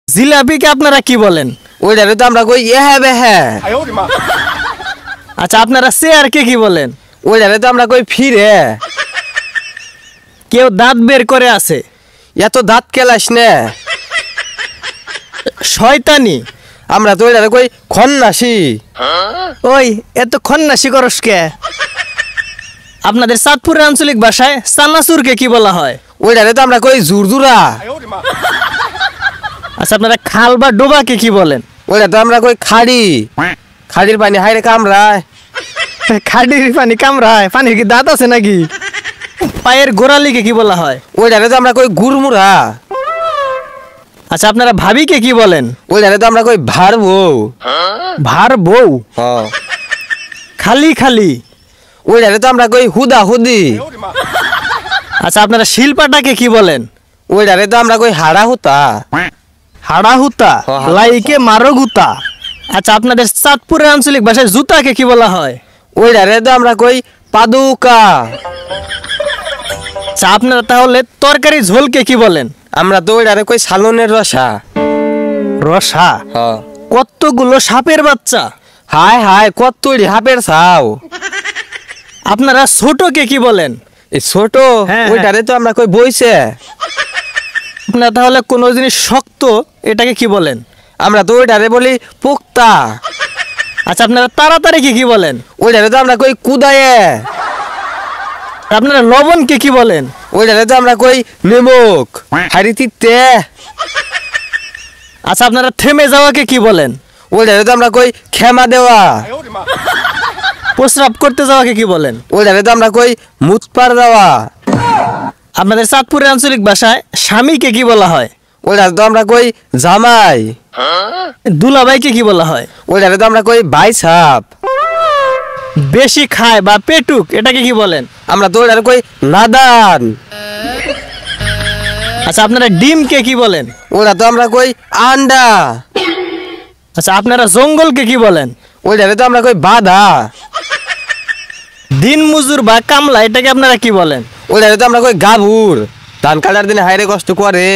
জিলাপিকে আপনারা কি বলেন? ওইটারে তো আমরা কই হ্যাঁ বে হ্যাঁ। আচ্ছা, আপনারা চেয়ারকে কি বলেন? ওইটারে তো আমরা কই ফিরে। কেউ দাঁত বের করে আছে। এত দাঁত কেলাস না। শয়তানি। আমরা তো ওইটারে কই খন্নাসি। ওই এত খন্নাসি করস কে? আপনাদের চাঁদপুরের আঞ্চলিক ভাষায় চানাচুরকে কি বলা হয়? ওইটারে তো আমরা কই জুরজুরা। আচ্ছা, আপনারা খাল বা ডোবাকে কি বলেন? ওইটা তো আমরা কই খাড়ি। খাড়ির পানি হাইরে কামড়ায়। খাডির পানি কামড়ায়? পানির কি দাঁত আছে নাকি? পায়ের গোড়ালিকে কি বলা হয়? ওইটারে তো আমরা কই গুড়মুড়া। আচ্ছা, আপনারা ভাবিকে কি বলেন? ওইটারে তো আমরা কই ভার বউ। ভার বউ। হ্যাঁ। খালি খালি। ওইটারে তো আমরা কই হুদা হুদি। আচ্ছা, আপনারা শিল্পাটাকে কি বলেন? ওইটারে তো আমরা কই হাড়া হুতা। হাড়া হুতা। লাইকে মারো গুতা। আচ্ছা, আপনাদের চাঁদপুরের আঞ্চলিক ভাষায় জুতাকে কি বলা হয়? ওইটারে তো আমরা কই পাদুকা। আচ্ছা, আপনারা তাহলে তরকারি ঝোলকে কি বলেন? আমরা তো ওইটারে কই সালনের রসা। রসা। হ্যাঁ। কতগুলো সাপের বাচ্চা। হায় হায় কত তৈরি হাপের ছাও। আপনারা ছোটকে কি বলেন? এই ছোট হ্যাঁ, ওইটারে তো আমরা কই বইছে। আপনারা তাহলে কোনো জিনিস শক্ত এটাকে কি বলেন? আমরা তো ওইটারে বলি পুক্তা। আচ্ছা, আপনারা তাড়াতাড়ি কি বলেন? ওইটারে তো আমরা কই কুদায়ে। আপনারা লবণকে কি বলেন? ওইটারে তো আমরা কই নেমুক। হারিতিতে। আচ্ছা, আপনারা থেমে যাওয়াকে কি বলেন? ওইটারে তো আমরা কই ক্ষমা দেওয়া। প্রস্রাব করতে যাওয়াকে কি বলেন? ওইটারে তো আমরা কই মুতপার দেওয়া। আপনাদের চাঁদপুরের আঞ্চলিক ভাষায় স্বামীকে কি বলা হয়? ওইটারে তো আমরা কই জামাই। দুলাভাইকে কি বলা হয়? ওইটারে তো আমরা কই বাইসাপ। বেশি খায় বা পেটুক এটাকে কি বলেন? আমরা তো ওইটারে কই নাদান। আচ্ছা, আপনারা ডিমকে কি বলেন? ওইটা তো আমরা কই আন্ডা। আচ্ছা, আপনারা জঙ্গলকে কি বলেন? ওইটারে তো আমরা কই বাধা। দিন মজুর বা কামলা এটাকে আপনারা কি বলেন? ওইটারে তো আমরা কই গাভুর। ধান কাটার দিনে হাইরে কষ্ট করে।